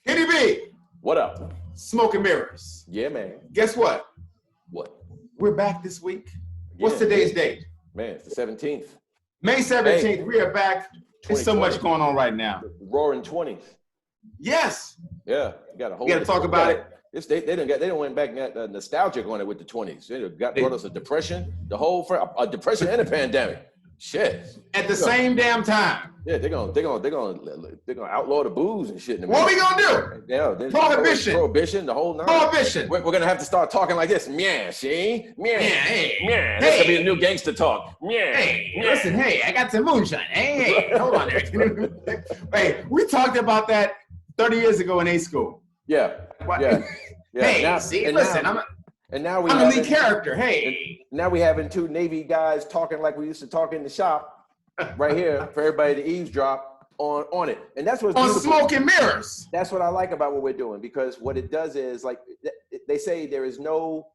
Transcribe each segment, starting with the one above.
Kenny B, What up? Smoke and Mirrors. Yeah, man. Guess what? What? We're back this week. What's Yeah, today's date? Man, it's the 17th. May 17th. We are back. There's so much going on right now. Roaring 20s. Yes. Yeah, you got a whole. We got to talk about it. They didn't went back and got nostalgic on it with the 20s. They brought us a depression, a depression and a pandemic. Shit. At the same damn time. Yeah, they're gonna outlaw the booze and shit. What are we gonna do? Yeah, Prohibition, the whole nine. Prohibition. We're gonna have to start talking like this. Yeah, see? Yeah, hey. Yeah. That's gonna be a new gangster talk. Yeah. Hey, listen, hey, I got some moonshine. Hey, hold on there. Hey, we talked about that 30 years ago in A school. Yeah. What? Yeah. Hey, now, see, listen, I'm a lead character. Hey. Now we having two Navy guys talking like we used to talk in the shop, right here for everybody to eavesdrop on it, and that's what's on Smoke and Mirrors. That's what I like about what we're doing, because what it does is, like they say, there is no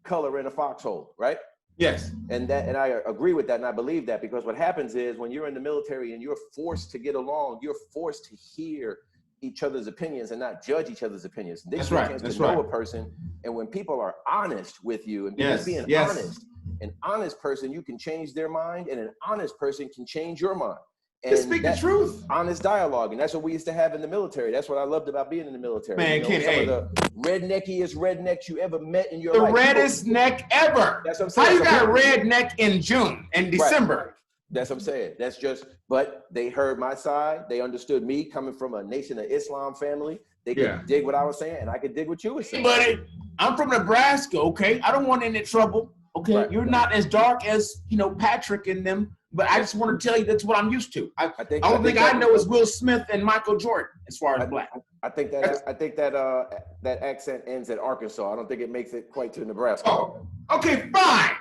color in a foxhole, right? Yes. And I agree with that, and I believe that, because what happens is when you're in the military and you're forced to get along, you're forced to hear each other's opinions and not judge each other's opinions. That's right. That's right. Know a person, and when people are honest with you and being honest, an honest person, you can change their mind, and an honest person can change your mind. And speak the truth. Honest dialogue, and that's what we used to have in the military. That's what I loved about being in the military. Man, some of the redneckiest rednecks you ever met in your life. The reddest neck ever. That's what I'm saying. How you got red neck in June and December? Right. That's what I'm saying. That's just, but they heard my side. They understood me coming from a Nation of Islam family. They could dig what I was saying, and I could dig what you were saying. Buddy, I'm from Nebraska, okay? I don't want any trouble, okay? Right. You're not as dark as, Patrick and them, but I just want to tell you that's what I'm used to. I don't think I know is Will Smith and Michael Jordan as far as black. I think that accent ends at Arkansas. I don't think it makes it quite to Nebraska. Oh, okay, fine.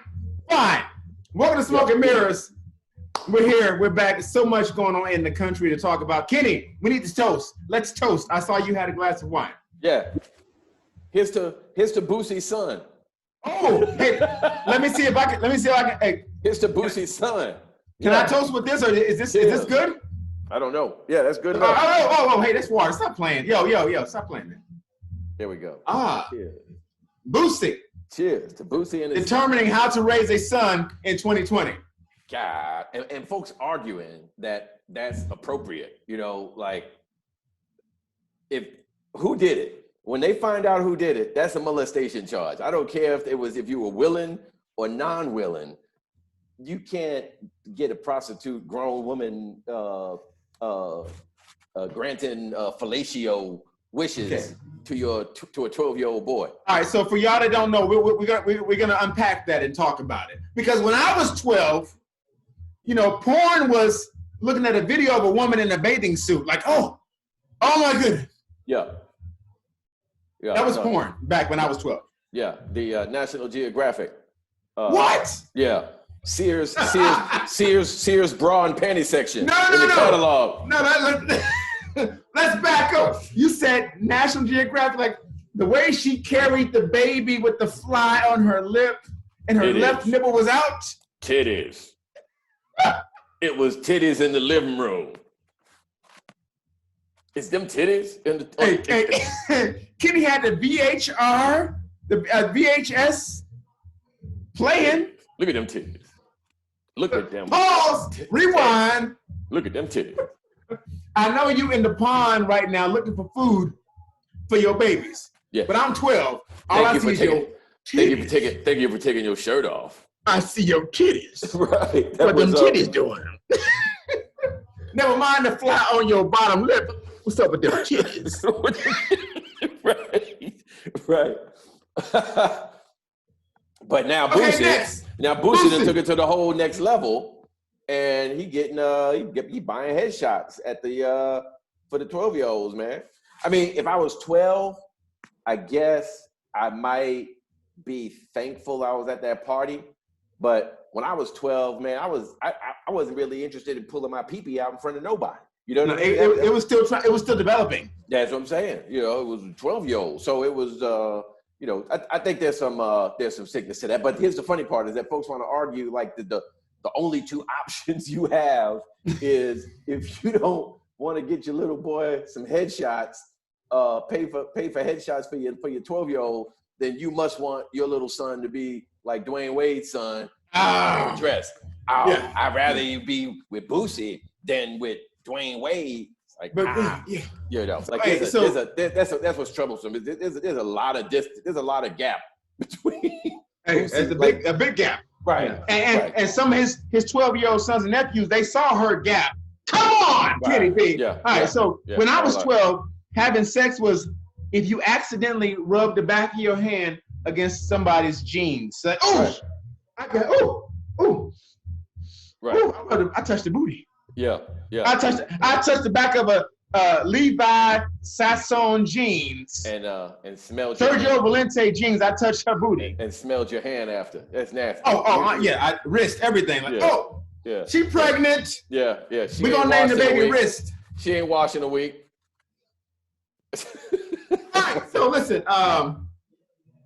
Welcome to Smoke and Mirrors. We're here. We're back. There's so much going on in the country to talk about. Kenny, we need to toast. Let's toast. I saw you had a glass of wine. Yeah. Here's to Boosie's son. Oh, hey, let me see if I can. Hey, here's to Boosie's son. Can I toast with this, or is this good? I don't know. Yeah, that's good. Oh, hey, that's water. Stop playing. Yo, stop playing that. There we go. Cheers. Boosie. Cheers to Boosie and his determining how to raise a son in 2020. God, and folks arguing that that's appropriate, like who did it? When they find out who did it, that's a molestation charge. I don't care if you were willing or non-willing. You can't get a prostitute grown woman granting fellatio wishes to a 12-year-old boy. All right, so for y'all that don't know, we're gonna unpack that and talk about it, because when I was 12. Porn was looking at a video of a woman in a bathing suit, like, oh my goodness. Yeah. That was porn back when I was 12. Yeah, the National Geographic. What? Yeah, Sears bra and panty section No, catalog. No, let's back up. You said National Geographic, like the way she carried the baby with the fly on her lip and her left nipple was out. Titties. It was titties in the living room. It's them titties in the. Hey, Kenny had the VHR, the VHS playing. Look at them titties. Look at them. Pause. Rewind. Look at them titties. I know you in the pond right now looking for food for your babies. Yeah. But I'm 12. All I see is your titties. Thank you for taking your shirt off. I see your titties. Right. What them titties doing? Never mind the fly on your bottom lip. What's up with them titties? Right. But now Boosie then took it to the whole next level, and he buying headshots at the for the 12-year-olds, man. I mean, if I was 12, I guess I might be thankful I was at that party. But when I was 12, man, I wasn't really interested in pulling my pee-pee out in front of nobody. You know what I mean? It was still developing. That's what I'm saying. It was 12-year-old. So it was I think there's some sickness to that. But here's the funny part is that folks want to argue like the only two options you have is if you don't want to get your little boy some headshots, pay for headshots for your 12-year-old, then you must want your little son to be like Dwayne Wade's son, dressed. I'd rather you be with Boosie than with Dwayne Wade. Like, you know, like that's what's troublesome. There's a lot of distance. There's a lot of gap between. There's a big gap. Right. And some of his 12-year-old sons and nephews, they saw her gap. Come on, Kitty B. Yeah. All right. So when I was 12, having sex was if you accidentally rubbed the back of your hand against somebody's jeans. Like, I touched the booty. Yeah. I touched the back of a Levi Sasson jeans and smelled Sergio Valente jeans. I touched her booty and smelled your hand after. That's nasty. I wrist everything. Like, she pregnant. Yeah. We gonna name the baby Wrist. She ain't washing a week. All right. So listen,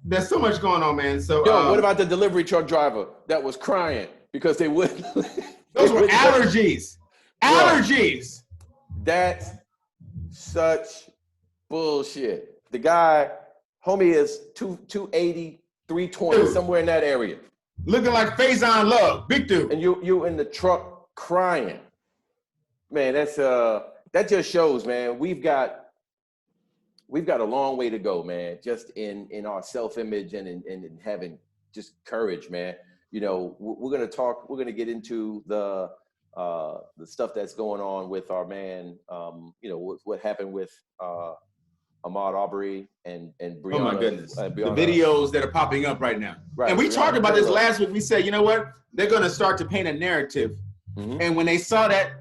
there's so much going on, man. So what about the delivery truck driver that was crying because they wouldn't? Those were allergies. Allergies. That's such bullshit. The guy, homie, is 280, 320, somewhere in that area. Looking like Faison Love, big dude. And you in the truck crying. Man, that just shows, man, we've got a long way to go, man, just in our self-image and in having just courage, man. You know, we're going to get into the stuff that's going on with our man, you know, what happened with Ahmaud Arbery and Breonna. Oh my goodness. The videos that are popping up right now. Right. And we talked about this last week. We said, you know what? They're going to start to paint a narrative. Mm-hmm. And when they saw that,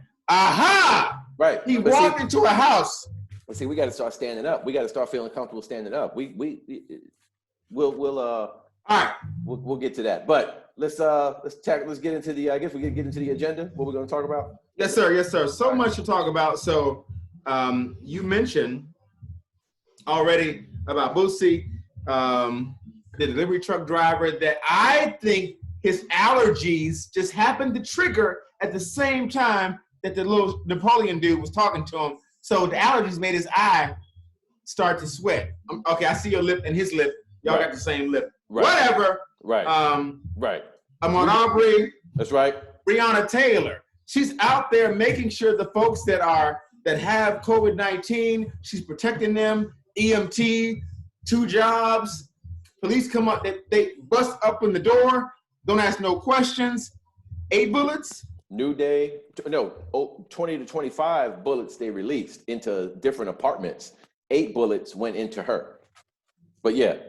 right. He walked into a house. But see, we got to start standing up. We got to start feeling comfortable standing up. We'll all right. We'll get to that. But let's get into the. I guess we can get into the agenda. What we're going to talk about. Yes, sir. So much to talk about. So, you mentioned already about Boosie, the delivery truck driver. That I think his allergies just happened to trigger at the same time that the little Napoleon dude was talking to him. So the allergies made his eye start to sweat. Okay, I see your lip and his lip. Y'all got the same lip. Right. Whatever. Right. Right. Ahmaud Arbery. That's right. Breonna Taylor. She's out there making sure the folks that have COVID-19, she's protecting them. EMT, 2 jobs. Police come up, they bust up in the door. Don't ask no questions. 8 bullets. New Day, 20 to 25 bullets they released into different apartments. 8 bullets went into her. But that's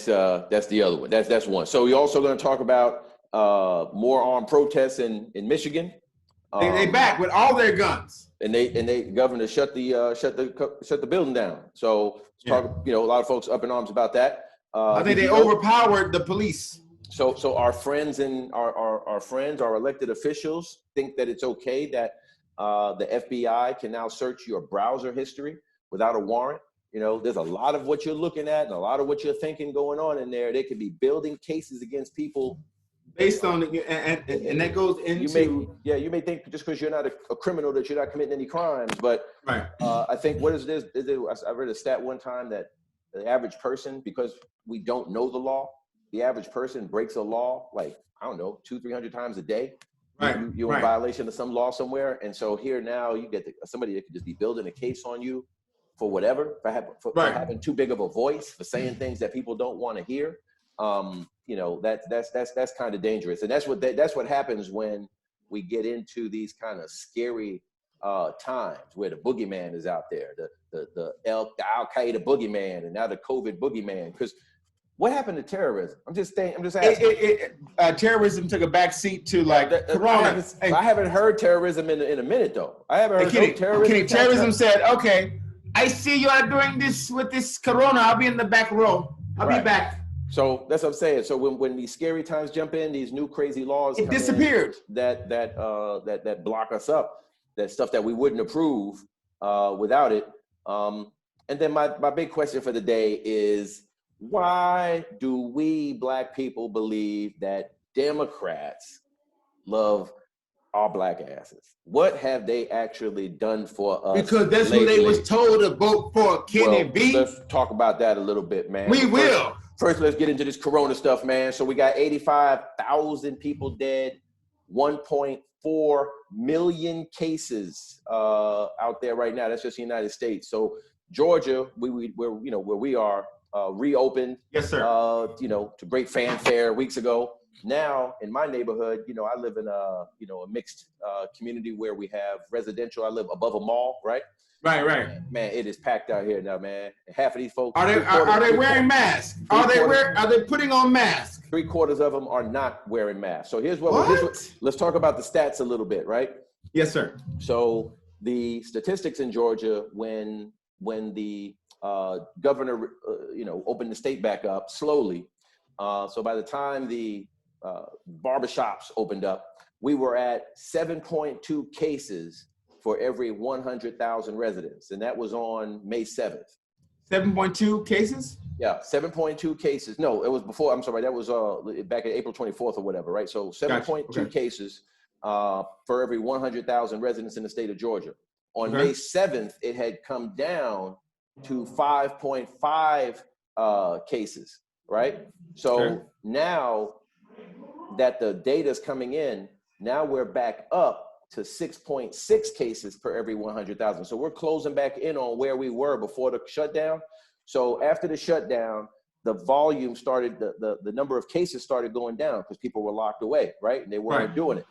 the other one. That's one. So we're also going to talk about more armed protests in Michigan. They back with all their guns. And they governor shut the building down. So talk, a lot of folks up in arms about that. I think they overpowered the police. So our friends and our elected officials think that it's okay that the FBI can now search your browser history without a warrant. You know, there's a lot of what you're looking at and a lot of what you're thinking going on in there. They could be building cases against people based on and that goes into you may think just because you're not a criminal that you're not committing any crimes, but right. I think what is this? I read a stat one time that the average person, because we don't know the law, the average person breaks a law like, I don't know, 200-300 times a day. Right. You're in violation of some law somewhere. And so here now you get somebody that could just be building a case on you for whatever, for having too big of a voice, for saying things that people don't want to hear. That's kind of dangerous. And that's what happens when we get into these kind of scary times where the boogeyman is out there, the Al-Qaeda boogeyman, and now the COVID boogeyman. Because what happened to terrorism? I'm just asking. Terrorism took a back seat to Corona. I haven't heard terrorism in a minute though. I haven't heard terrorism. Terrorism said, "Okay, I see you are doing this with this Corona. I'll be in the back row. I'll be back." So that's what I'm saying. So when these scary times jump in, these new crazy laws disappeared that block us up, that stuff that we wouldn't approve without it. And then my big question for the day is, why do we Black people believe that Democrats love our black asses. What have they actually done for us? Because that's who they was told to vote for, Kenny B. Let's talk about that a little bit, man. We will. First, let's get into this corona stuff, man. So we got 85,000 people dead, 1.4 million cases out there right now. That's just the United States. So Georgia, where we are, reopened. Yes, sir. To great fanfare weeks ago. Now in my neighborhood, I live in a mixed community where we have residential. I live above a mall, right? Right. Man, it is packed out here now, man. Half of these folks are they wearing masks? Are they putting on masks? 3/4 of them are not wearing masks. So here's what let's talk about the stats a little bit, right? Yes, sir. So the statistics in Georgia when the governor opened the state back up slowly. So by the time the barbershops opened up, we were at 7.2 cases for every 100,000 residents. And that was on May 7th. 7.2 cases? Yeah, 7.2 cases. No, it was before, I'm sorry, that was back at April 24th or whatever, right? So 7.2 cases for every 100,000 residents in the state of Georgia. On May 7th, it had come down to 5.5 cases, right? So now that the data is coming in, now we're back up to 6.6 cases per every 100,000. So we're closing back in on where we were before the shutdown. So after the shutdown, the volume started, the number of cases started going down because people were locked away, right? And they weren't doing it.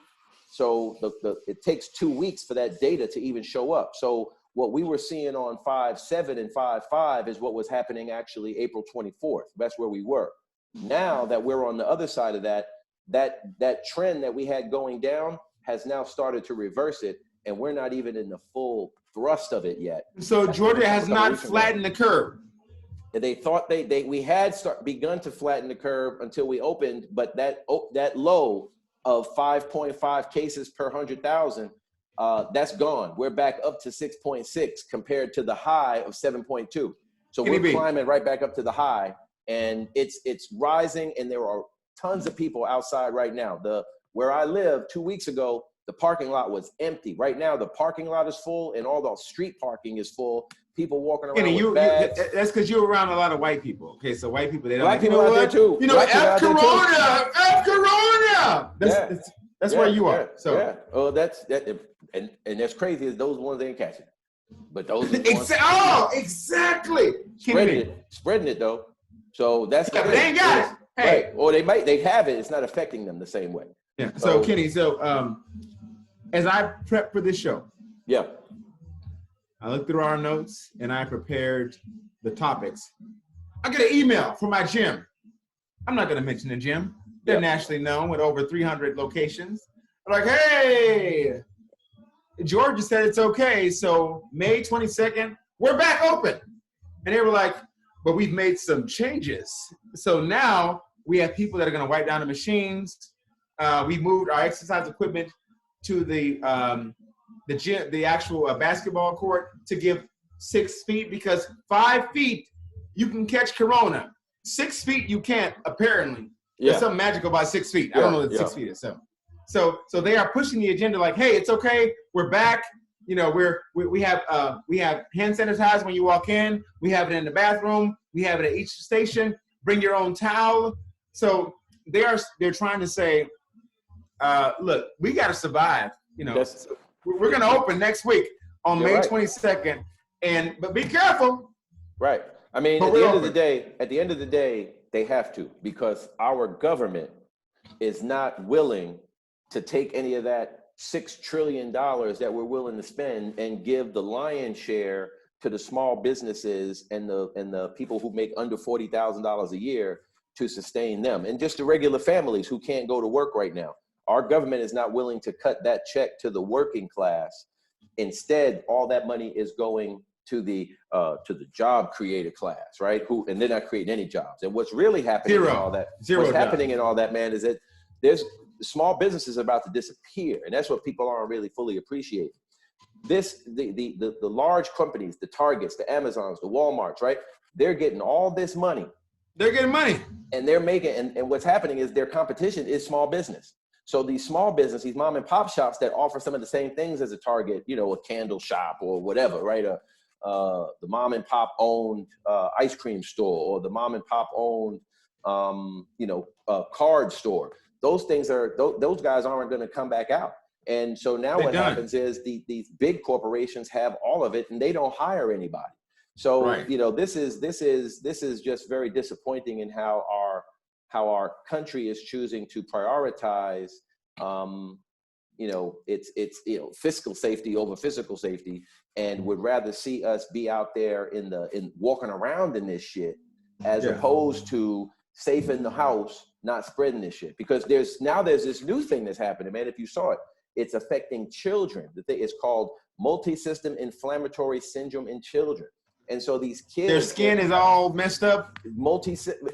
So it takes 2 weeks for that data to even show up. So what we were seeing on 5/7 and 5/5 is what was happening actually April 24th. That's where we were. Now that we're on the other side of that trend that we had going down has now started to reverse it, and we're not even in the full thrust of it yet. So Georgia has not flattened the curve. They thought we had begun to flatten the curve until we opened, but that low of 5.5 cases per 100,000, that's gone. We're back up to 6.6 compared to the high of 7.2. So we're climbing right back up to the high, and it's rising, and there are tons of people outside right now. Where I live 2 weeks ago, the parking lot was empty. Right now, the parking lot is full, and all the street parking is full. People walking around with bags. That's because you're around a lot of white people. Okay, so white people, they don't. White people out there too. F Corona. That's where you are. So yeah. Oh, and that's crazy. Is those ones they ain't catching, but those are the ones exactly spreading it though. So that's they ain't got it. Hey, right. Or they have it. It's not affecting them the same way. Yeah. So Kenny, as I prep for this show, I looked through our notes and I prepared the topics. I get an email from my gym. I'm not going to mention the gym. They're nationally known with over 300 locations. I'm like, hey, Georgia said it's okay. So May 22nd, we're back open. And they were like, but we've made some changes. So now we have people that are going to wipe down the machines. We moved our exercise equipment to the gym, the actual basketball court, to give 6 feet, because 5 feet you can catch corona. 6 feet you can't, apparently. There's something magical about 6 feet. I don't know what 6 feet is. So they are pushing the agenda like, hey, it's okay. We're back. We have hand sanitizer when you walk in. We have it in the bathroom. We have it at each station. Bring your own towel. So they're trying to say, look, we got to survive. We're going to open next week on May 22nd, but be careful. Right. I mean, at the end of the day, they have to, because our government is not willing to take any of that $6 trillion that we're willing to spend and give the lion's share to the small businesses and the people who make under $40,000 a year to sustain them, and just the regular families who can't go to work right now. Our government is not willing to cut that check to the working class. Instead, all that money is going to the job creator class, right? And they're not creating any jobs. And what's really happening in all that, man, is that there's small businesses about to disappear, and that's what people aren't really fully appreciating. The large companies, the Targets, the Amazons, the Walmarts, right? They're getting all this money. They're getting money. And they're making, and what's happening is their competition is small business. So these small business, these mom and pop shops that offer some of the same things as a Target, you know, a candle shop or whatever, right? The mom and pop owned ice cream store, or the mom and pop owned, card store. Those things those guys aren't going to come back out. And so now what happens is these big corporations have all of it and they don't hire anybody. So, you know, this is just very disappointing in how our country is choosing to prioritize, it's fiscal safety over physical safety, and would rather see us be out there in walking around in this shit as opposed to safe in the house, not spreading this shit. Because there's this new thing that's happening, man. If you saw it, it's affecting children. The thing is called multi-system inflammatory syndrome in children. And so these kids, their skin is all messed up.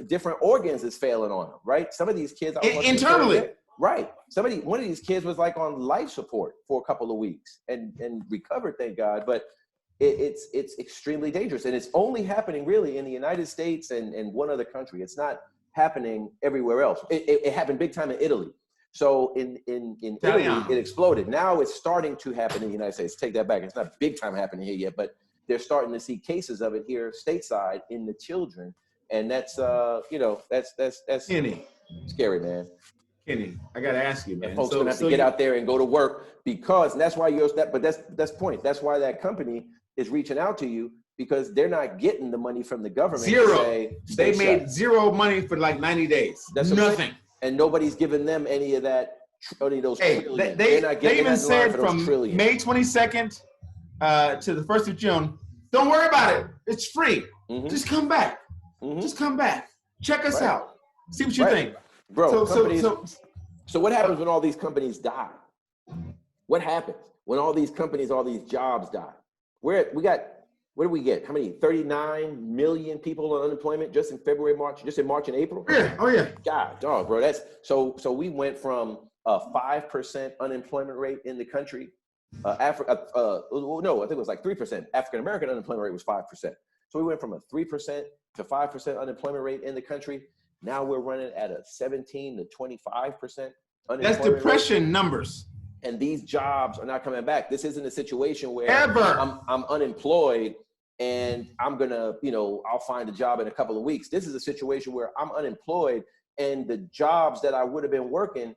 Different organs is failing on them, right? Some of these kids internally, right? One of these kids was like on life support for a couple of weeks and recovered, thank God. But it's extremely dangerous, and it's only happening really in the United States and one other country. It's not happening everywhere else. It happened big time in Italy. So in Italy, it exploded. Now it's starting to happen in the United States. Take that back. It's not big time happening here yet, but they're starting to see cases of it here stateside in the children. And that's, that's Kenny. Scary, man. Kenny, I got to ask you, man. And folks going to have to get out there and go to work because that's why that's point. That's why that company is reaching out to you, because they're not getting the money from the government. Zero. They made zero money for like 90 days. That's nothing. And nobody's giving them any of that, any of those trillions. They even said from May 22nd to the 1st of June, don't worry about it. It's free. Mm-hmm. Just come back. Mm-hmm. Just come back. Check us out. See what you think. Bro, so what happens when all these companies die? What happens when all these companies, all these jobs die? What do we get? How many? 39 million people on unemployment just in February, March, just in March and April? Yeah. Oh, yeah. God, dog, bro. That's so we went from a 5% unemployment rate in the country. I think it was like 3%. African-American unemployment rate was 5%. So we went from a 3% to 5% unemployment rate in the country. Now we're running at a 17 to 25% unemployment rate. That's depression numbers. And these jobs are not coming back. This isn't a situation where I'm unemployed and I'm gonna, I'll find a job in a couple of weeks. This is a situation where I'm unemployed and the jobs that I would have been working,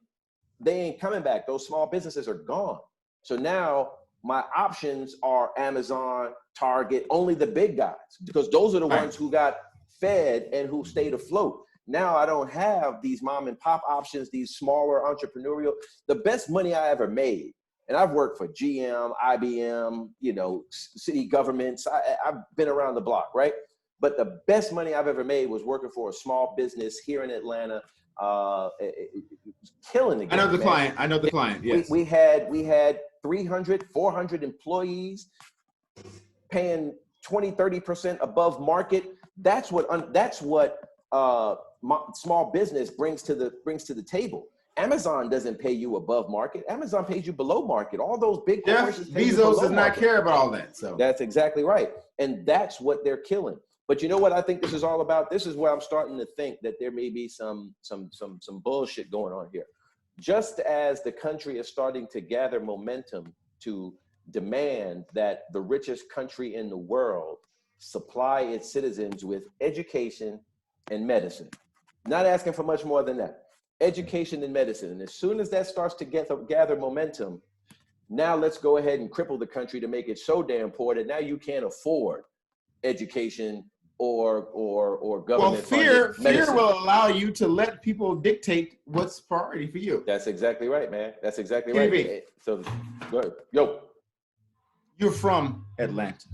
they ain't coming back. Those small businesses are gone. So now my options are Amazon, Target, only the big guys, because those are the ones who got fed and who stayed afloat. Now I don't have these mom and pop options, these smaller entrepreneurial. The best money I ever made, and I've worked for GM, IBM, city governments. I've been around the block, right? But the best money I've ever made was working for a small business here in Atlanta. Killing the game. I know the client. Yes. We had 300, 400 employees paying 20, 30% above market. That's what small business brings to the table. Amazon doesn't pay you above market. Amazon pays you below market. All those big corporations pay you below Bezos does not care about all that. So that's exactly right. And that's what they're killing. But you know what I think this is all about? This is where I'm starting to think that there may be some bullshit going on here. Just as the country is starting to gather momentum to demand that the richest country in the world supply its citizens with education and medicine. Not asking for much more than that. Education and medicine. And as soon as that starts to gather momentum, now let's go ahead and cripple the country to make it so damn poor that now you can't afford education or government. Well, fear will allow you to let people dictate what's priority for you. That's exactly right, man. That's exactly right. So go ahead. Yo. You're from Atlanta.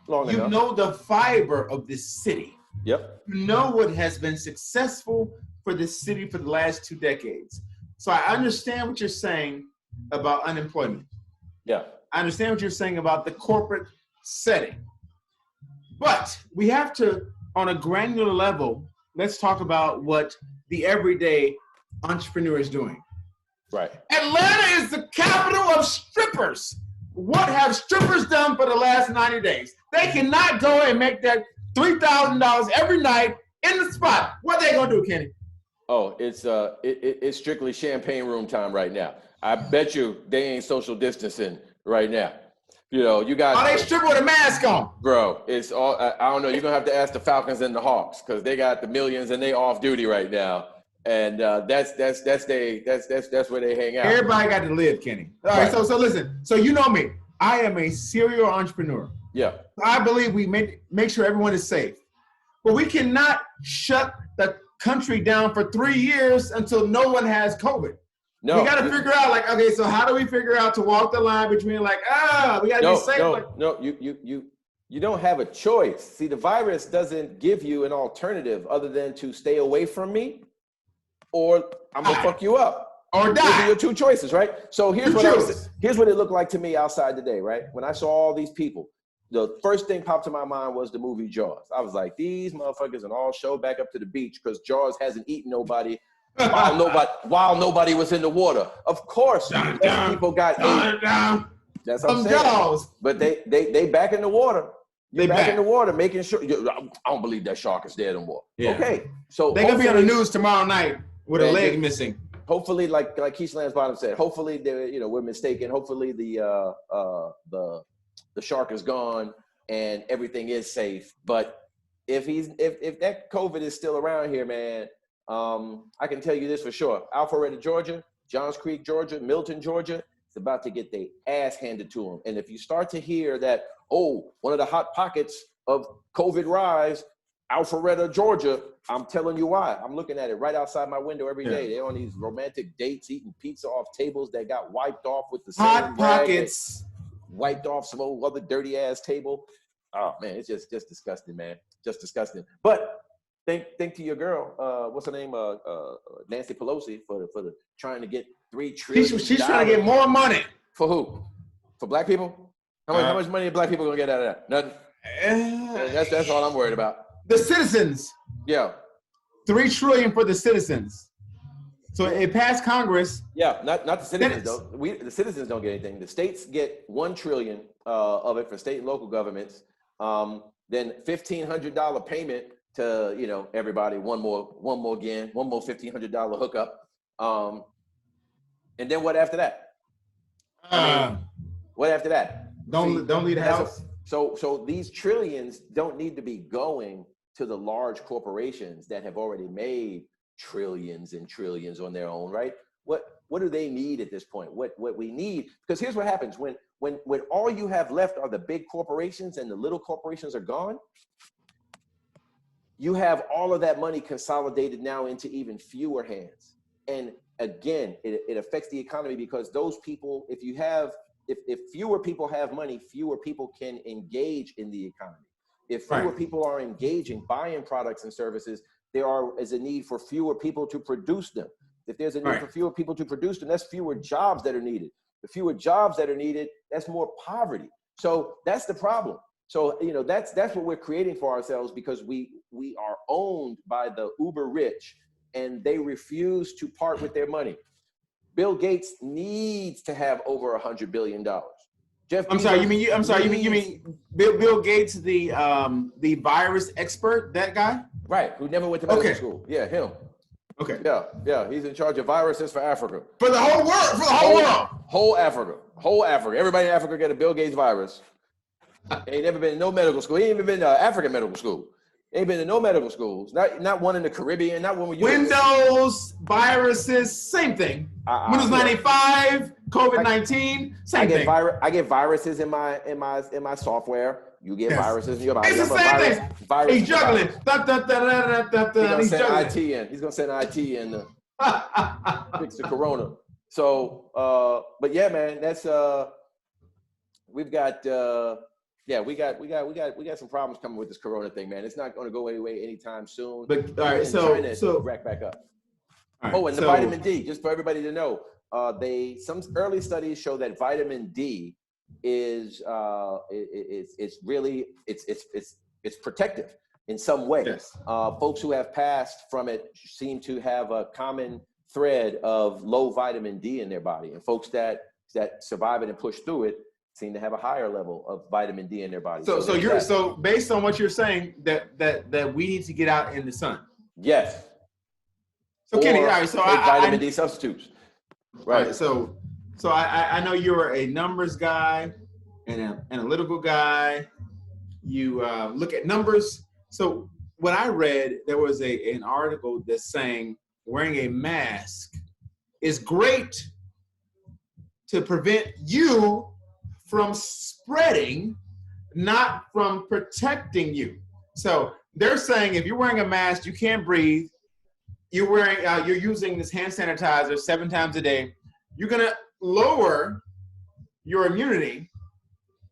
Long enough. You know the fiber of this city. Yep. You know what has been successful for this city for the last 2 decades. So I understand what you're saying about unemployment. Yeah. I understand what you're saying about the corporate setting. But we have to, on a granular level, let's talk about what the everyday entrepreneur is doing. Right. Atlanta is the capital of strippers. What have strippers done for the last 90 days? They cannot go and make that $3,000 every night in the spot. What are they going to do, Kenny? Oh, it's strictly champagne room time right now. I bet you they ain't social distancing right now. You know, you got. Oh, they stripping with a mask on. Bro, it's all. I don't know. You're gonna have to ask the Falcons and the Hawks because they got the millions and they off duty right now, and that's where they hang out. Everybody got to live, Kenny. All right. So listen. So you know me. I am a serial entrepreneur. Yeah. I believe we make sure everyone is safe, but we cannot shut the country down for 3 years until no one has COVID. No, we got to figure out, like, okay, so how do we figure out to walk the line between, like, we got to be safe? No, you don't have a choice. See, the virus doesn't give you an alternative other than to stay away from me, or I'm gonna fuck you up, or die. Those are your two choices, right? So here's what it looked like to me outside today, right? When I saw all these people. The first thing popped to my mind was the movie Jaws. I was like, these motherfuckers and all show back up to the beach because Jaws hasn't eaten nobody while nobody was in the water. Of course, people got ate. That's what I'm saying. Jaws. But they back in the water. They back in the water, making sure. I don't believe that shark is dead no more. Yeah. Okay, so they're gonna be on the news tomorrow night with a leg missing. Hopefully, like Keith Lansbottom said, hopefully we're mistaken. Hopefully the shark is gone and everything is safe. But if that COVID is still around here, man, I can tell you this for sure. Alpharetta, Georgia, Johns Creek, Georgia, Milton, Georgia, it's about to get their ass handed to them. And if you start to hear that, one of the hot pockets of COVID rise, Alpharetta, Georgia, I'm telling you why. I'm looking at it right outside my window every day. They're on these romantic dates, eating pizza off tables that got wiped off with the same hot pockets. Wiped off some old other dirty ass table. Oh man, it's just disgusting, man. Just disgusting. But think to your girl, what's her name? Nancy Pelosi for the trying to get $3 trillion. She's trying to get more money. For who? For black people? How much money are black people gonna get out of that? Nothing. That's all I'm worried about. The citizens. Yeah. $3 trillion for the citizens. So it passed Congress. Yeah, not the citizens though. The citizens don't get anything. The states get $1 trillion of it for state and local governments. Then $1,500 payment to everybody. One more $1,500 hookup. And then what after that? What after that? Don't leave the house. So these trillions don't need to be going to the large corporations that have already made trillions and trillions on their own, right? What do they need at this point? What we need, because here's what happens when all you have left are the big corporations and the little corporations are gone. You have all of that money consolidated now into even fewer hands. And again, it affects the economy because those people, if fewer people have money, fewer people can engage in the economy. If fewer people are engaging, buying products and services, there is a need for fewer people to produce them. If there's a need for fewer people to produce them, that's fewer jobs that are needed. The fewer jobs that are needed, that's more poverty. So that's the problem. So, that's what we're creating for ourselves because we are owned by the uber rich and they refuse to part with their money. Bill Gates needs to have over $100 billion. You mean Bill Gates, the virus expert, that guy? Right, who never went to medical school. Yeah, him. Okay. Yeah, he's in charge of viruses for Africa. For the whole world, Whole Africa. Everybody in Africa get a Bill Gates virus. Ain't never been in no medical school. He ain't even been to African medical school. Ain't been to no medical schools. Not one in the Caribbean. Not one with Windows, viruses, same thing. Windows 95, COVID-19, same thing. I get viruses in my software. You get viruses in your body. It's the same thing. He's juggling. He's gonna send IT in to fix the corona. So, but yeah, man, that's we've got. We got some problems coming with this corona thing, man. It's not going to go away anytime soon. But all right, so rack back up. Right, the vitamin D, just for everybody to know, some early studies show that vitamin D is protective in some way. Yes. Folks who have passed from it seem to have a common thread of low vitamin D in their body, and folks that survive it and push through it seem to have a higher level of vitamin D in their body. So based on what you're saying, that we need to get out in the sun. Yes. So Kenny, all right, so take vitamin D substitutes. Right. Right. So I know you're a numbers guy and an analytical guy. You look at numbers. So what I read, there was an article that's saying wearing a mask is great to prevent you from spreading, not from protecting you. So they're saying if you're wearing a mask, you can't breathe. You're using this hand sanitizer 7 times a day. You're gonna lower your immunity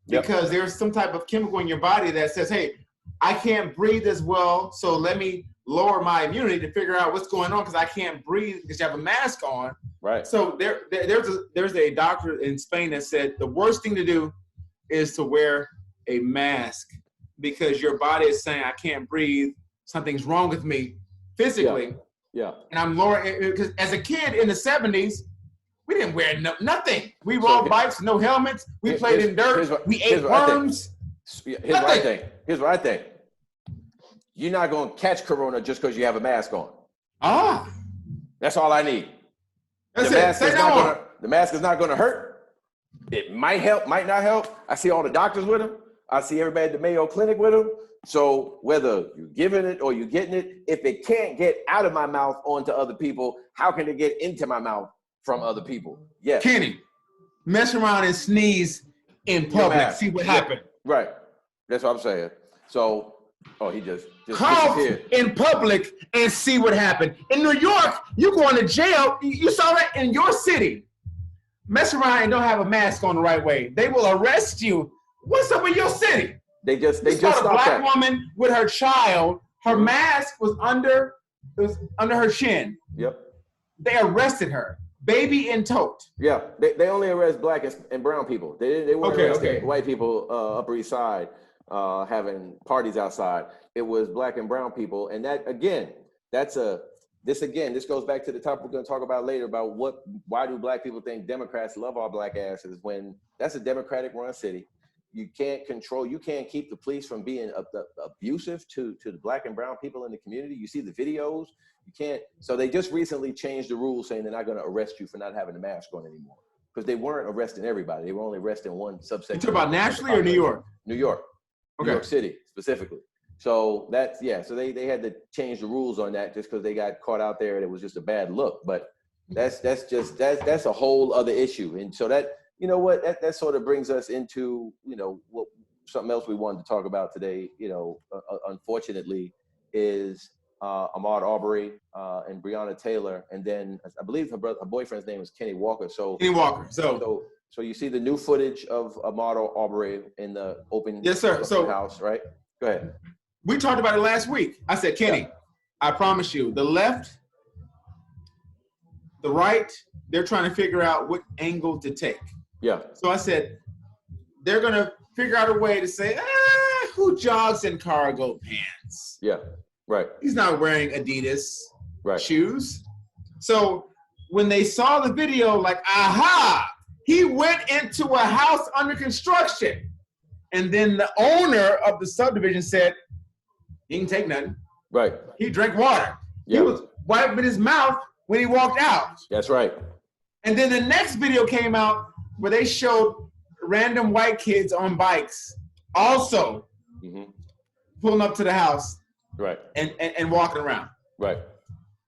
because there's some type of chemical in your body that says, "Hey, I can't breathe as well, so let me lower my immunity to figure out what's going on because I can't breathe because you have a mask on." Right. So there's a doctor in Spain that said the worst thing to do is to wear a mask because your body is saying, "I can't breathe. Something's wrong with me physically." Yeah. And I'm lowering because as a kid in the 70s, we didn't wear nothing. We rode bikes, no helmets. We played in dirt. We ate worms. Here's what I think. You're not going to catch corona just because you have a mask on. That's all I need. The mask is not going to hurt. It might help, might not help. I see all the doctors with them. I see everybody at the Mayo Clinic with them. So whether you're giving it or you're getting it, if it can't get out of my mouth onto other people, how can it get into my mouth from other people? Yes. Kenny, mess around and sneeze in public. See what happened. Right. That's what I'm saying. So, he just cough in public and see what happened. In New York, you going to jail. You saw that in your city. Mess around and don't have a mask on the right way. They will arrest you. What's up in your city? They just a black woman with her child. Her mask was under her chin. Yep. They arrested her, baby in tote. Yeah, they only arrest black and brown people. They weren't arresting white people Upper East Side having parties outside. It was black and brown people, and that again, this goes back to the topic we're going to talk about later about why do black people think Democrats love our black asses when that's a Democratic run city. You can't keep the police from being abusive to the black and brown people in the community. You see the videos, you can't. So they just recently changed the rules saying they're not going to arrest you for not having a mask on anymore because they weren't arresting everybody. They were only arresting one subsection. You talking about nationally or New York? New York. Okay. New York City specifically. So so they had to change the rules on that just because they got caught out there and it was just a bad look. But that's a whole other issue. And so that, you know what, that sort of brings us into, something else we wanted to talk about today, unfortunately, is Ahmaud Arbery and Breonna Taylor. And then I believe her boyfriend's name is Kenny Walker. Kenny Walker. So you see the new footage of Ahmaud Arbery in the open house, right? Go ahead. We talked about it last week. I said, Kenny, I promise you, the left, the right, they're trying to figure out what angle to take. Yeah. So I said, they're going to figure out a way to say, who jogs in cargo pants? Yeah, right. He's not wearing Adidas shoes. So when they saw the video, like, he went into a house under construction. And then the owner of the subdivision said, he didn't take nothing. Right. He drank water. Yeah. He was wiping his mouth when he walked out. That's right. And then the next video came out where they showed random white kids on bikes also pulling up to the house and walking around. Right.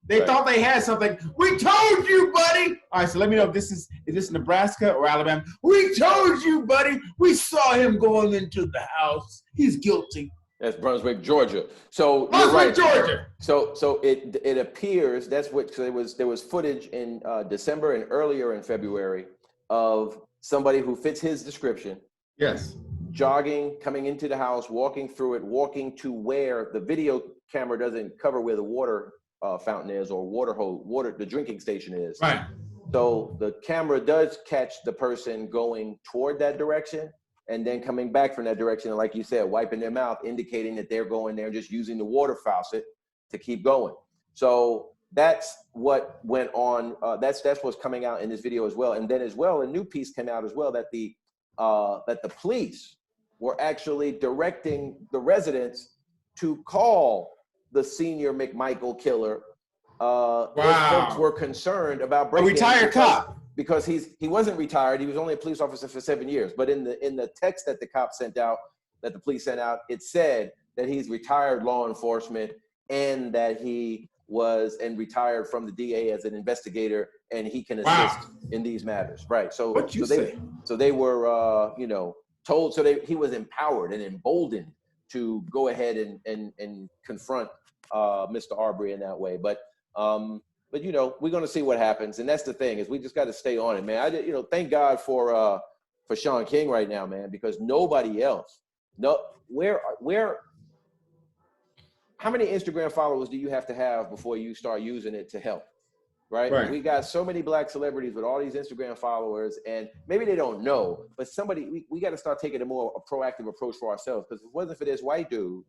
They thought they had something. We told you, buddy. All right, so let me know if is this Nebraska or Alabama? We told you, buddy. We saw him going into the house. He's guilty. That's Brunswick, Georgia. So Brunswick, Georgia. So it appears there was footage in December and earlier in February of somebody who fits his description. Yes. Jogging, coming into the house, walking through it, walking to where the video camera doesn't cover where the water fountain is or the drinking station is. Right. So the camera does catch the person going toward that direction and then coming back from that direction, and like you said, wiping their mouth, indicating that they're going there, just using the water faucet to keep going. So that's what went on. That's what's coming out in this video as well. And then as well, a new piece came out as well that the police were actually directing the residents to call the senior McMichael killer Those folks were concerned about a retired cop. Because he wasn't retired. He was only a police officer for 7 years. But in the text that the cop sent out, that the police sent out, it said that he's retired law enforcement and that he was retired from the DA as an investigator, and he can assist in these matters. Right. So they were told, he was empowered and emboldened to go ahead and confront Mr. Arbery in that way. But we're going to see what happens, and that's the thing, is we just got to stay on it, man. Thank God for Sean King right now, man, because nobody else. How many Instagram followers do you have to have before you start using it to help? Right? We got so many black celebrities with all these Instagram followers, and maybe they don't know, but we got to start taking a proactive approach for ourselves, because if it wasn't for this white dude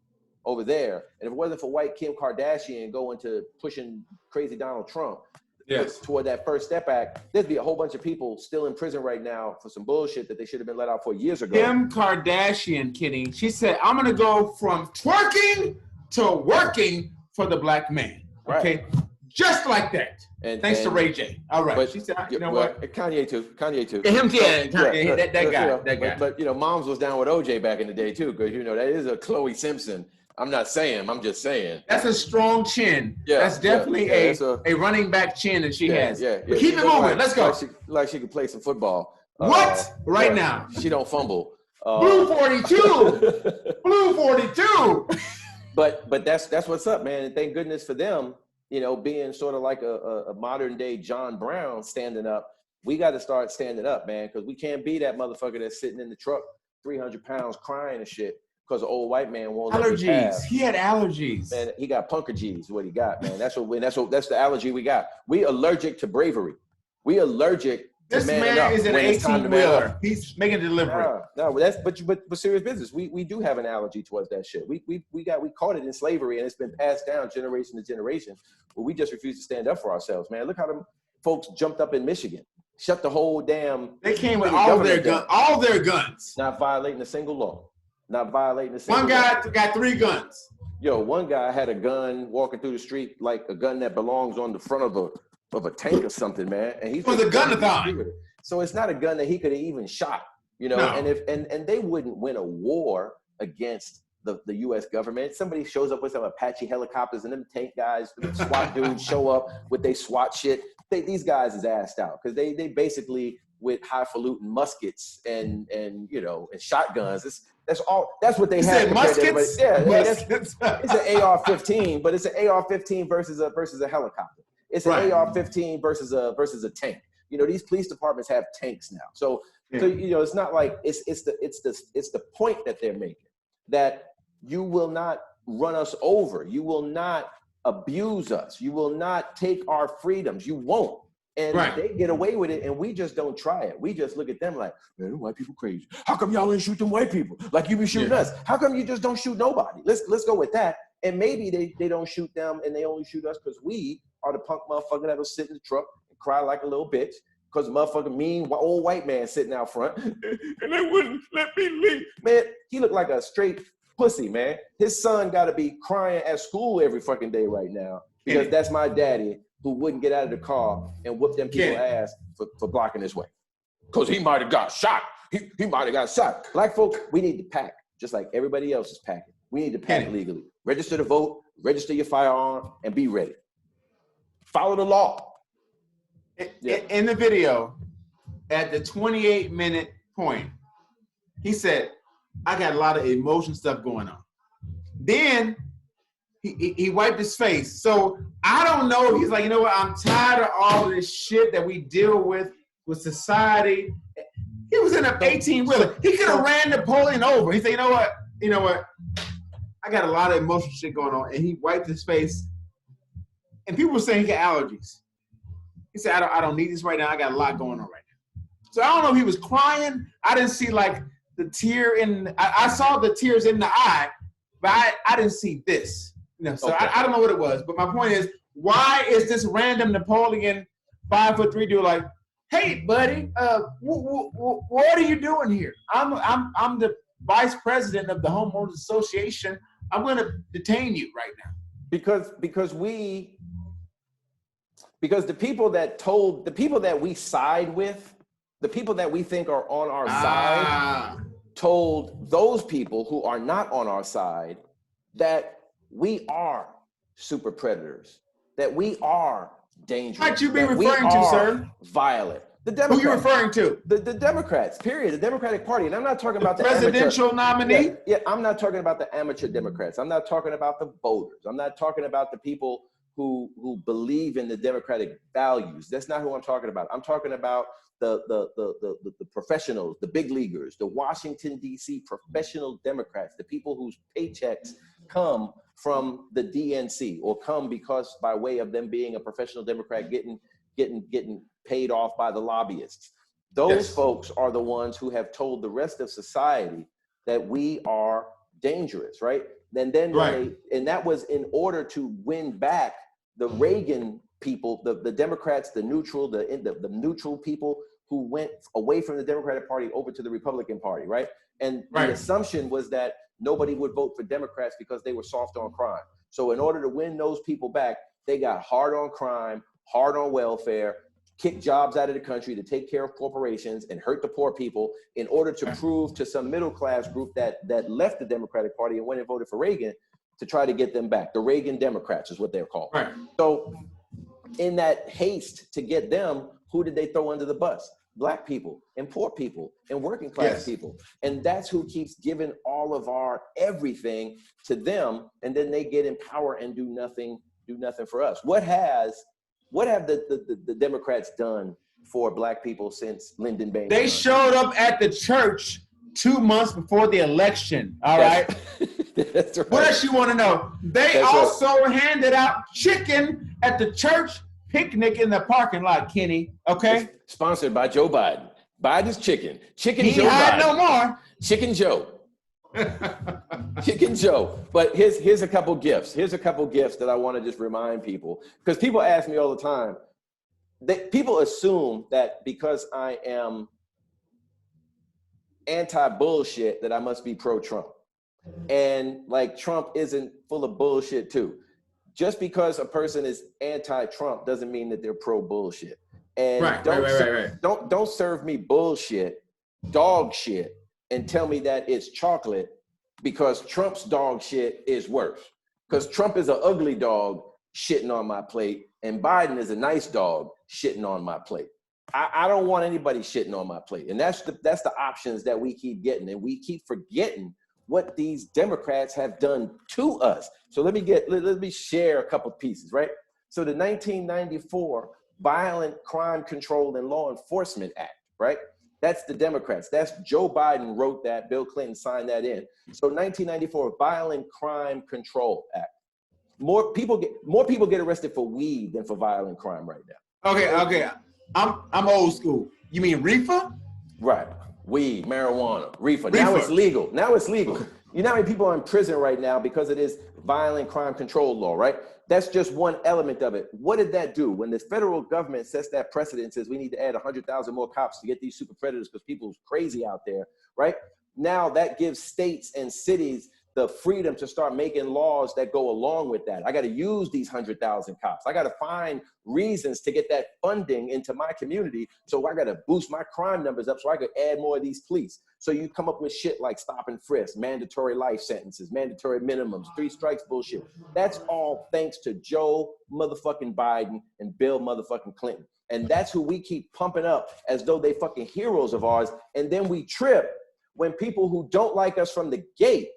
over there, and if it wasn't for white Kim Kardashian going to pushing crazy Donald Trump toward that First Step Act, there'd be a whole bunch of people still in prison right now for some bullshit that they should have been let out for years ago. Kim Kardashian, Kenny, she said, I'm going to go from twerking to working for the black man. Okay? Right. Just like that. Thanks to Ray J. All right. But she said, what? Kanye too. Him, that guy. But Moms was down with OJ back in the day too, because that is a Chloe Simpson. I'm not saying, I'm just saying. That's a strong chin. Yeah, that's definitely a running back chin that she has. But keep it moving. Let's go. Like she could play some football. What? Right now. She don't fumble. Blue 42. Blue 42. But that's what's up, man. And thank goodness for them, being sort of like a modern day John Brown standing up. We got to start standing up, man, because we can't be that motherfucker that's sitting in the truck, 300 pounds, crying and shit, because an old white man won't let me pass. He had allergies. Man, he got punker G's, what he got, man. That's the allergy we got. We allergic to bravery. We allergic This man is an 18-wheeler. He's making a delivery. No, but serious business. We do have an allergy towards that shit. We caught it in slavery, and it's been passed down generation to generation. But we just refuse to stand up for ourselves, man. Look how them folks jumped up in Michigan, shut the whole damn. They came with all their guns, not violating a single law, One guy got 3 guns. Yo, one guy had a gun walking through the street, like a gun that belongs on the front of a tank or something, man. And he's a gun-a-thon. So it's not a gun that he could have even shot, No. And they wouldn't win a war against the U.S. government. Somebody shows up with some Apache helicopters, and them tank guys, the SWAT dudes show up with they SWAT shit. These guys is assed out, because they basically with highfalutin muskets and shotguns. That's what they have. Muskets? Yeah, it's an AR-15, but it's an AR-15 versus a helicopter. It's an AR-15 versus a tank. These police departments have tanks now. So it's not like it's the point that they're making, that you will not run us over. You will not abuse us. You will not take our freedoms. You won't. And they get away with it, and we just don't try it. We just look at them like, man, them white people crazy. How come y'all ain't shoot them white people like you be shooting us? How come you just don't shoot nobody? Let's go with that. And maybe they don't shoot them, and they only shoot us because we are the punk motherfucker that'll sit in the truck and cry like a little bitch because the motherfucker mean old white man sitting out front. And they wouldn't let me leave. Man, he looked like a straight pussy, man. His son got to be crying at school every fucking day right now, because that's my daddy who wouldn't get out of the car and whoop them people's ass for blocking his way. Because he might have got shot. He might have got shot. Black folk, we need to pack, just like everybody else is packing. We need to pack legally. Register to vote, register your firearm, and be ready. Follow the law. In the video, at the 28-minute point, he said, I got a lot of emotion stuff going on. Then he wiped his face. So I don't know. He's like, I'm tired of all of this shit that we deal with society. He was in an 18-wheeler. He could have ran Napoleon over. He said, you know what? I got a lot of emotional shit going on. And he wiped his face. And people were saying he got allergies. He said, I don't need this right now. I got a lot going on right now. So I don't know if he was crying. I didn't see like the tear I saw the tears in the eye, but I didn't see this. So okay. I don't know what it was. But my point is, why is this random Napoleon 5'3" dude like, hey buddy, what are you doing here? I'm the vice president of the Homeowners Association. I'm going to detain you right now. Because we Because the people that we side with, the people that we think are on our side, told those people who are not on our side that we are super predators, that we are dangerous. What you be referring to, sir? Violent. The Democrats. Who you referring to? The Democrats, period. The Democratic Party. And I'm not talking about the presidential nominee. Yeah, I'm not talking about the amateur Democrats. I'm not talking about the voters. I'm not talking about the people who believe in the Democratic values. That's not who I'm talking about. I'm talking about the professionals, the big leaguers, the Washington, D.C. professional Democrats, the people whose paychecks come from the DNC or come because by way of them being a professional Democrat getting paid off by the lobbyists. Those folks are the ones who have told the rest of society that we are dangerous, right? And then and that was in order to win back the Reagan people, the Democrats, the neutral people who went away from the Democratic Party over to the Republican Party, right? And the assumption was that nobody would vote for Democrats because they were soft on crime. So in order to win those people back, they got hard on crime, hard on welfare, kick jobs out of the country to take care of corporations and hurt the poor people in order to prove to some middle class group that left the Democratic Party and went and voted for Reagan to try to get them back. The Reagan Democrats is what they're called. Right. So in that haste to get them, who did they throw under the bus? Black people and poor people and working class people. And that's who keeps giving all of our everything to them. And then they get in power and do nothing for us. What have the Democrats done for Black people since Lyndon Baines? They showed up at the church 2 months before the election. All right. That's right. What else you want to know? They also handed out chicken at the church picnic in the parking lot, Kenny. Okay. It's sponsored by Joe Biden. Biden's chicken. Chicken he Joe had Biden. No more. Chicken Joe. Chicken Joe. But here's a couple gifts. Here's a couple gifts that I want to just remind people. Because people ask me all the time. People assume that because I am anti-bullshit that I must be pro-Trump. And like Trump isn't full of bullshit too. Just because a person is anti-Trump doesn't mean that they're pro-bullshit. And don't serve me bullshit, dog shit, and tell me that it's chocolate because Trump's dog shit is worse. Because Trump is an ugly dog shitting on my plate and Biden is a nice dog shitting on my plate. I don't want anybody shitting on my plate. And that's the options that we keep getting. And we keep forgetting what these Democrats have done to us. So let me share a couple pieces, right? So the 1994 Violent Crime Control and Law Enforcement Act, right? That's the Democrats. That's Joe Biden wrote that. Bill Clinton signed that in. So 1994 Violent Crime Control Act. More people get arrested for weed than for violent crime right now. Okay. I'm old school. You mean reefer? Right. Weed, marijuana, reefer. Now it's legal. You know how many people are in prison right now because of this violent crime control law, right? That's just one element of it. What did that do? When the federal government sets that precedent and says we need to add 100,000 more cops to get these super predators because people's crazy out there, right? Now that gives states and cities the freedom to start making laws that go along with that. I got to use these 100,000 cops. I got to find reasons to get that funding into my community. So I got to boost my crime numbers up so I could add more of these police. So you come up with shit like stop and frisk, mandatory life sentences, mandatory minimums, 3 strikes bullshit. That's all thanks to Joe motherfucking Biden and Bill motherfucking Clinton. And that's who we keep pumping up as though they fucking heroes of ours. And then we trip when people who don't like us from the gate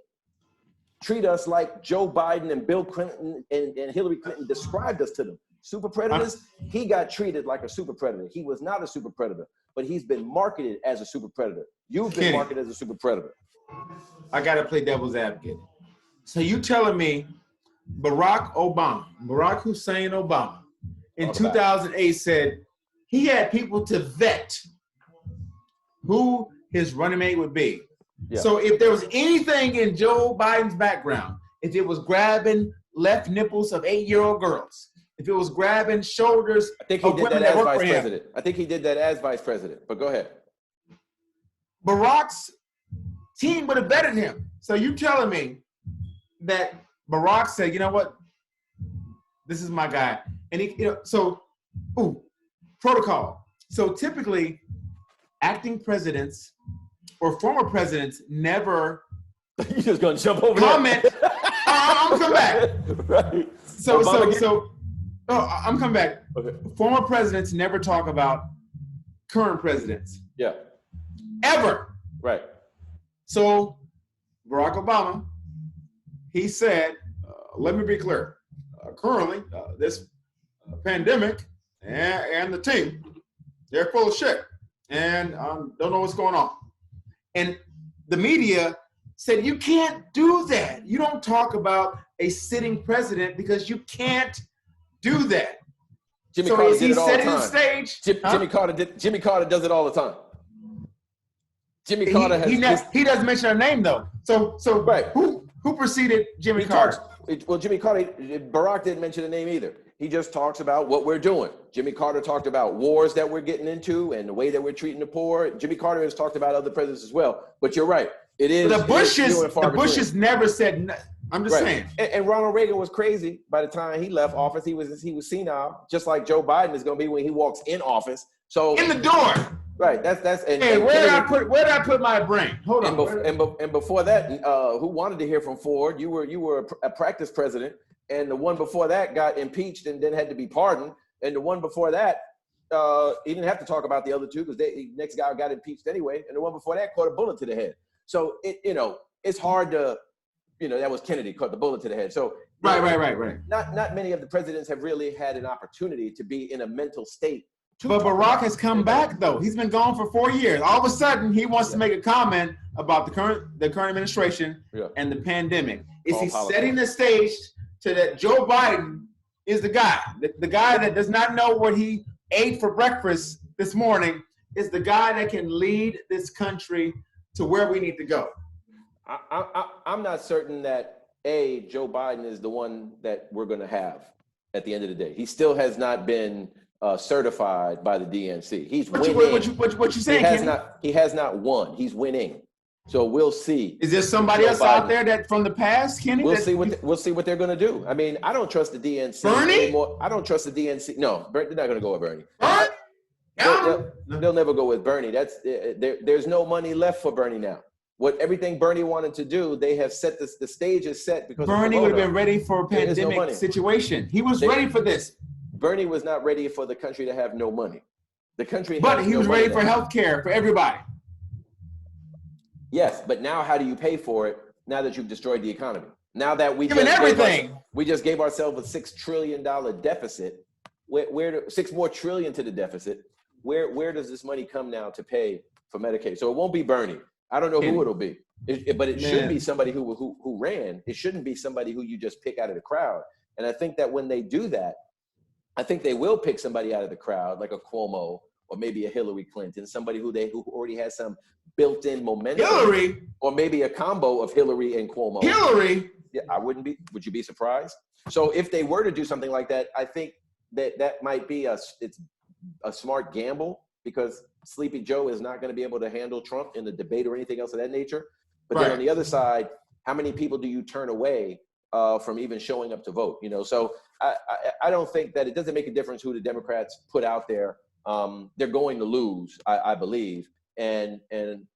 treat us like Joe Biden and Bill Clinton and Hillary Clinton described us to them. Super predators, he got treated like a super predator. He was not a super predator, but he's been marketed as a super predator. You've been marketed as a super predator. I got to play devil's advocate. So you telling me Barack Hussein Obama in 2008 said he had people to vet who his running mate would be. Yeah. So if there was anything in Joe Biden's background, if it was grabbing left nipples of 8-year-old girls, if it was grabbing shoulders of women that work for him. I think he did that as vice president, but go ahead. Barack's team would have vetted him. So you telling me that Barack said, you know what? This is my guy. And he, so protocol. So typically, acting presidents or former presidents never. You're just gonna jump over comment. there. I'm gonna come back. Right. I'm coming back. Okay. Former presidents never talk about current presidents. Yeah. Ever. Right. So Barack Obama, he said, let me be clear. Currently, this pandemic and the team, they're full of shit and don't know what's going on. And the media said, you can't do that. You don't talk about a sitting president because you can't do that. Jimmy Carter did it all the time. Stage, Jimmy Carter does it all the time. Jimmy Carter he doesn't mention her name though. So right. Who preceded Jimmy Carter? Jimmy Carter, Barack didn't mention the name either. He just talks about what we're doing. Jimmy Carter talked about wars that we're getting into and the way that we're treating the poor. Jimmy Carter has talked about other presidents as well. But you're right. It is. The Bushes never said. I'm just saying. And Ronald Reagan was crazy by the time he left office. He was senile, just like Joe Biden is going to be when he walks in office. So in the door. Right. That's. And, hey, where did I put my brain? Hold on. And before that, who wanted to hear from Ford? You were a practice president, and the one before that got impeached and then had to be pardoned. And the one before that, he didn't have to talk about the other two because the next guy got impeached anyway. And the one before that caught a bullet to the head. So it's hard to. That was Kennedy, caught the bullet to the head. So right. Not many of the presidents have really had an opportunity to be in a mental state. But Barack has come back though. He's been gone for 4 years. All of a sudden, he wants to make a comment about the current administration and the pandemic. Is he setting the stage to that Joe Biden is the guy, the guy that does not know what he ate for breakfast this morning is the guy that can lead this country to where we need to go? I'm not certain that Joe Biden is the one that we're going to have at the end of the day. He still has not been certified by the DNC. He's winning. What you saying? He has not won. He's winning. So we'll see. Is there somebody else out there that from the past, Kenny? We'll see what they're going to do. I mean, I don't trust the DNC Bernie anymore. I don't trust the DNC. No, they're not going to go with Bernie. Bernie? They'll never go with Bernie. There's no money left for Bernie now. Everything Bernie wanted to do, they have set the stage is set because Bernie would have been ready for a pandemic situation. He was ready for this. Bernie was not ready for the country to have no money. The country, but he was ready for health care for everybody. Yes, but now how do you pay for it? Now that you've destroyed the economy. Now that we just gave ourselves a $6 trillion deficit. Where $6 more trillion to the deficit? Where does this money come now to pay for Medicaid? So it won't be Bernie. I don't know who it'll be, but it should be somebody who ran. It shouldn't be somebody who you just pick out of the crowd. And I think that when they do that, I think they will pick somebody out of the crowd, like a Cuomo or maybe a Hillary Clinton, somebody who already has some built-in momentum. Hillary, or maybe a combo of Hillary and Cuomo. Hillary, yeah, I wouldn't be. Would you be surprised? So if they were to do something like that, I think that might be it's a smart gamble because Sleepy Joe is not going to be able to handle Trump in the debate or anything else of that nature. But then on the other side, how many people do you turn away from even showing up to vote? So I don't think that it doesn't make a difference who the Democrats put out there. They're going to lose, I believe. And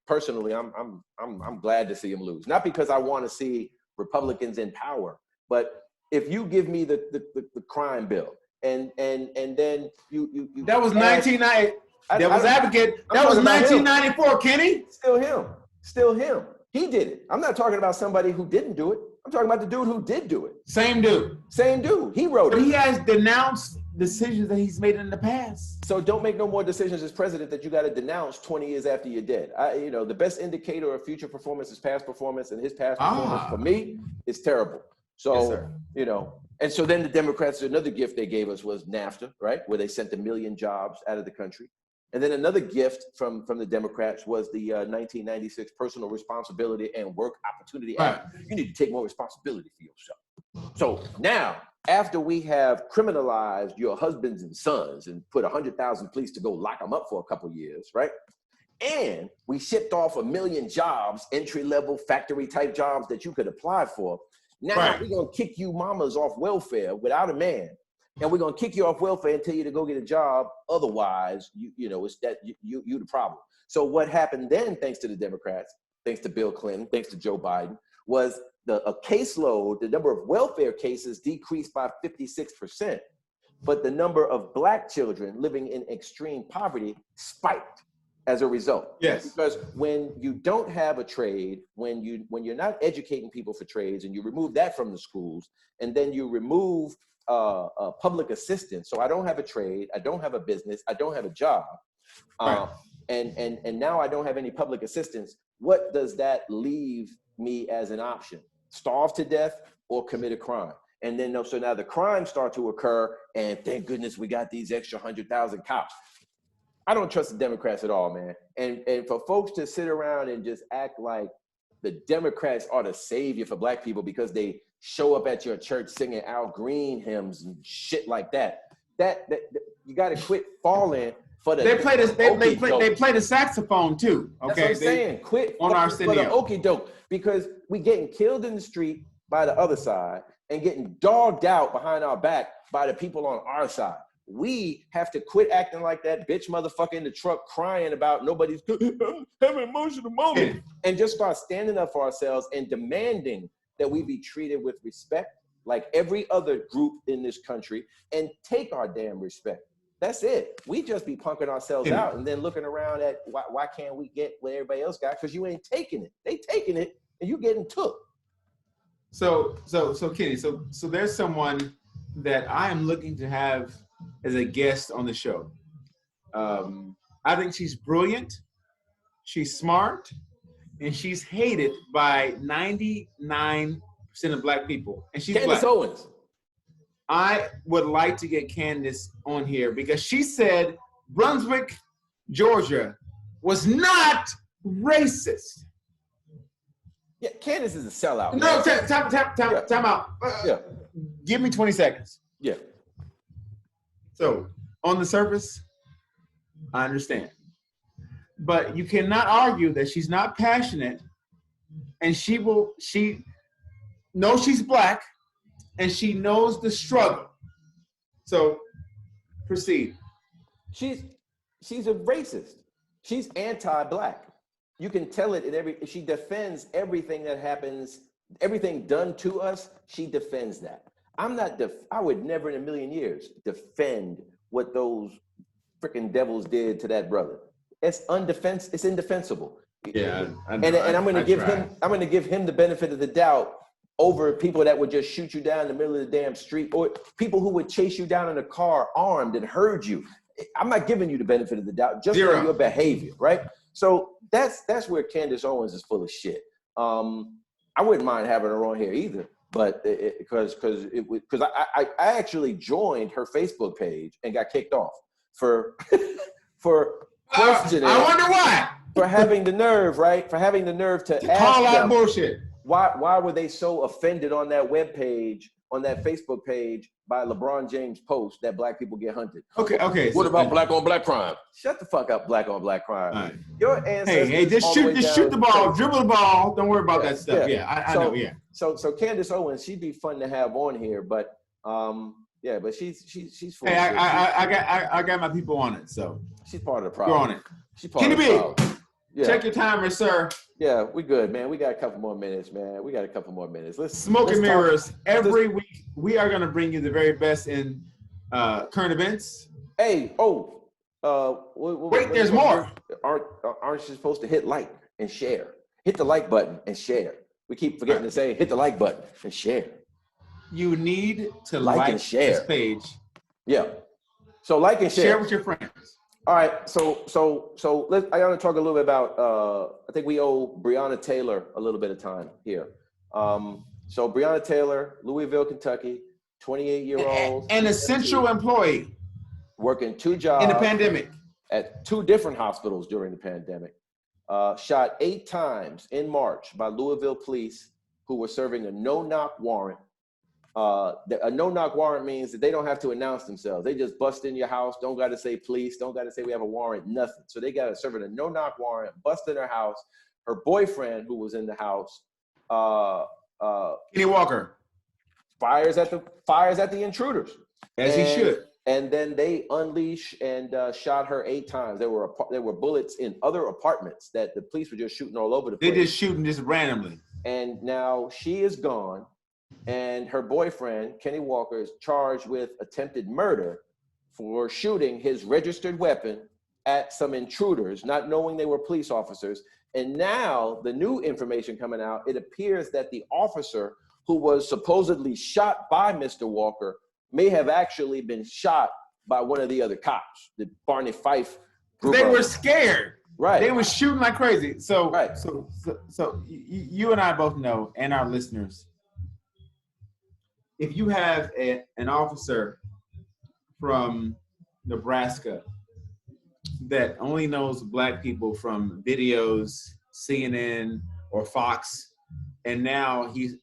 personally, I'm glad to see them lose. Not because I want to see Republicans in power, but if you give me the crime bill and then you that was 1990. That was advocate. That was 1994, Kenny. Still him. He did it. I'm not talking about somebody who didn't do it. I'm talking about the dude who did do it. Same dude. He wrote it. But he has denounced decisions that he's made in the past. So don't make no more decisions as president that you got to denounce 20 years after you're dead. The best indicator of future performance is past performance, and his past performance for me is terrible. So, and so then the Democrats, another gift they gave us was NAFTA, right? Where they sent 1 million jobs out of the country. And then another gift from the Democrats was the 1996 Personal Responsibility and Work Opportunity Act. You need to take more responsibility for yourself. So now, after we have criminalized your husbands and sons and put 100,000 police to go lock them up for a couple of years, right? And we shipped off 1 million jobs, entry-level factory-type jobs that you could apply for. Now we're going to kick you mamas off welfare without a man. and we're gonna kick you off welfare and tell you to go get a job. Otherwise, it's that you the problem. So what happened then, thanks to the Democrats, thanks to Bill Clinton, thanks to Joe Biden, was a caseload, the number of welfare cases decreased by 56%, but the number of Black children living in extreme poverty spiked as a result. Yes. Because when you don't have a trade, when you're not educating people for trades, and you remove that from the schools, and then you remove public assistance. So I don't have a trade, I don't have a business, I don't have a job, Right. and now I don't have any public assistance. What does that leave me as an option? Starve to death or commit a crime? And then so now the crimes start to occur, and thank goodness we got these extra 100,000 cops. I don't trust the Democrats at all, man. And for folks to sit around and just act like the Democrats are the savior for Black people because they show up at your church singing Al Green hymns and shit like that you got to quit falling for the. They play the saxophone too. Okay, that's what I'm saying. Quit on our for the okie doke, because we getting killed in the street by the other side and getting dogged out behind our back by the people on our side. We have to quit acting like that bitch motherfucker in the truck crying about nobody's having an emotional moment, and just start standing up for ourselves and demanding that we be treated with respect like every other group in this country, and take our damn respect. That's it. We just be punking ourselves out and then looking around at why can't we get what everybody else got? Because you ain't taking it. They taking it and you getting took. So Kenny, so there's someone that I am looking to have as a guest on the show. I think she's brilliant, she's smart, and she's hated by 99% of Black people. And she's Candace Black. Owens. I would like to get Candace on here because she said Brunswick, Georgia was not racist. Yeah, Candace is a sellout. No, time out. Yeah. Give me 20 seconds. Yeah. So, on the surface, I understand. But you cannot argue that she's not passionate, and she knows she's Black, and she knows the struggle. So, proceed. She's a racist. She's anti-Black. You can tell it she defends everything that happens, everything done to us, she defends that. I would never in a million years defend what those freaking devils did to that brother. It's indefensible. Yeah, and I'm going to give him the benefit of the doubt over people that would just shoot you down in the middle of the damn street, or people who would chase you down in a car armed and hurt you. I'm not giving you the benefit of the doubt just for your behavior, right? So that's where Candace Owens is full of shit. I wouldn't mind having her on here either, but because I actually joined her Facebook page and got kicked off for questioning. I wonder why. For having the nerve, right? For having the nerve to ask call out them, bullshit. Why were they so offended on that web page, on that Facebook page, by LeBron James' post that Black people get hunted? Okay. What about Black on Black crime? Shut the fuck up, Black on Black crime. Right. Your ancestors. Just shoot the ball, dribble the ball. Don't worry about that stuff. Yeah, I know. Yeah. So Candace Owens, she'd be fun to have on here, but but she's full. Hey, I got my people on it, so she's part of the problem. You're on it. She's part of the problem. Yeah. Check your timer, sir. Yeah, we good, man. We got a couple more minutes, man. Let's Smoke and Mirrors. Every week, we are going to bring you the very best in current events. Hey, wait, there's more. Aren't you supposed to hit like and share? Hit the like button and share. We keep forgetting to say hit the like button and share. You need to like and share this page. Yeah. So like and share. Share with your friends. All right, so I want to talk a little bit about. I think we owe Breonna Taylor a little bit of time here. So Breonna Taylor, Louisville, Kentucky, 28-year-old, an essential employee, working 2 jobs in the pandemic at 2 different hospitals during the pandemic. Shot 8 times in March by Louisville police who were serving a no-knock warrant. A no-knock warrant means that they don't have to announce themselves. They just bust in your house, don't got to say police, don't got to say we have a warrant, nothing. So they got to serve a no-knock warrant, bust in her house. Her boyfriend, who was in the house, Kenny Walker, fires at the intruders. As he should. And then they unleashed and shot her 8 times. There were bullets in other apartments that the police were just shooting all over the place. They just shooting just randomly. And now she is gone, and her boyfriend, Kenny Walker, is charged with attempted murder for shooting his registered weapon at some intruders, not knowing they were police officers. And now the new information coming out, it appears that the officer who was supposedly shot by Mr. Walker may have actually been shot by one of the other cops, the Barney Fife group. They were scared. Right. They were shooting like crazy. So, right. So you and I both know, and our listeners, if you have an officer from Nebraska that only knows black people from videos, CNN or Fox, and now he's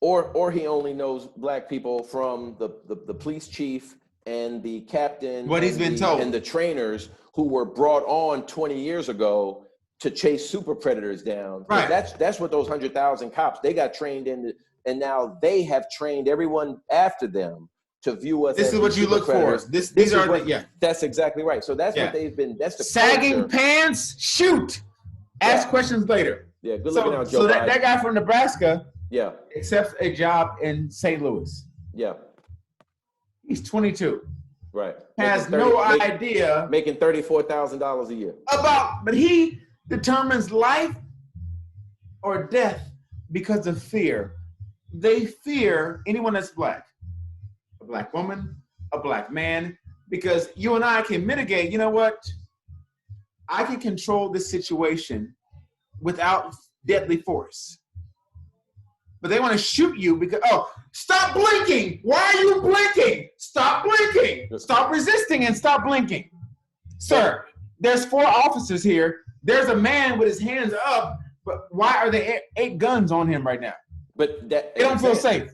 or he only knows black people from the police chief and the captain, what he's been told, and the trainers who were brought on 20 years ago to chase super predators down. Right. That's what those 100,000 cops, they got trained in, and now they have trained everyone after them to view us. This is what you look for. These are the. That's exactly right. So that's what they've been. That's the sagging culture. Pants. Shoot. Ask questions later. Yeah. Good looking out, Joe. So that guy from Nebraska. Yeah. Accepts a job in St. Louis. Yeah. He's 22. Right. Has no idea. Making $34,000 a year. But he determines life or death because of fear. They fear anyone that's black. A black woman, a black man, because you and I can mitigate. You know what? I can control this situation without deadly force. But they want to shoot you because, stop blinking. Why are you blinking? Stop blinking. Stop resisting and stop blinking. Sir, there's 4 officers here. There's a man with his hands up, but why are there 8 guns on him right now? But they don't feel safe.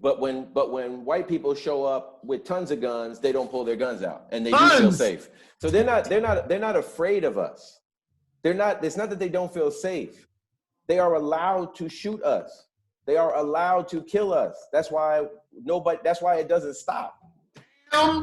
But when white people show up with tons of guns, they don't pull their guns out, and they do feel safe. So they're not afraid of us. They're not. It's not that they don't feel safe. They are allowed to shoot us. They are allowed to kill us. That's why it doesn't stop. Down.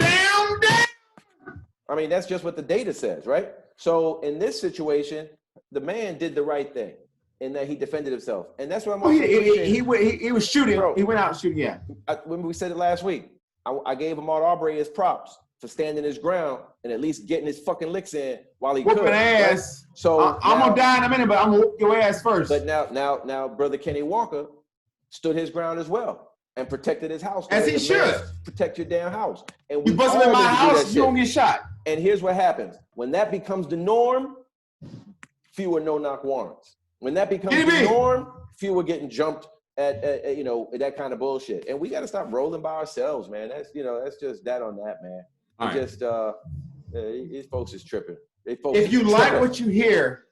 I mean, that's just what the data says, right? So in this situation, the man did the right thing in that he defended himself, and that's what I'm. He was shooting. Bro, he went out shooting. Yeah. When we said it last week, I gave Ahmaud Arbery his props for standing his ground and at least getting his fucking licks in while he whooping could. ass. Right? So I'm gonna die in a minute, but I'm gonna whoop your ass first. But now, brother Kenny Walker stood his ground as well and protected his house. As he should. Protect your damn house. And you bust him in my house, you gonna get shot. And here's what happens. When that becomes the norm, fewer no-knock warrants. When that becomes the norm, fewer getting jumped at that kind of bullshit. And we got to stop rolling by ourselves, man. That's just that on that, man. These folks is tripping. If you like what you hear,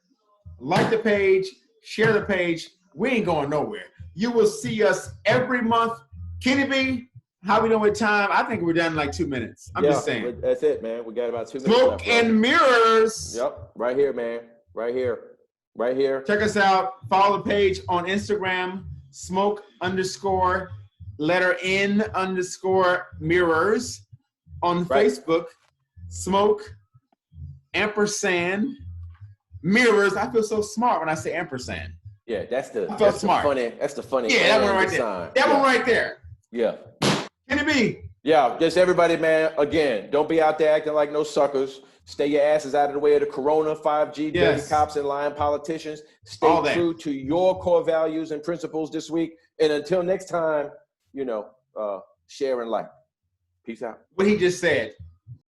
like the page, share the page. We ain't going nowhere. You will see us every month. Kenny B, how we doing with time? I think we're done in like 2 minutes. I'm just saying. That's it, man. We got about 2 minutes Smoke left, and mirrors. Yep. Right here, man. Right here. Check us out. Follow the page on Instagram. Smoke_N_mirrors. On Facebook, Smoke _mirrors. I feel so smart when I say ampersand. Yeah, that's the funny. That's the funny. Yeah, that one right there. That one right there. Yeah. Kenny B. Yeah, just everybody, man. Again, don't be out there acting like no suckers. Stay your asses out of the way of the Corona, 5G, dirty cops, and lying politicians. Stay true to your core values and principles this week. And until next time, share and like. Peace out. What he just said.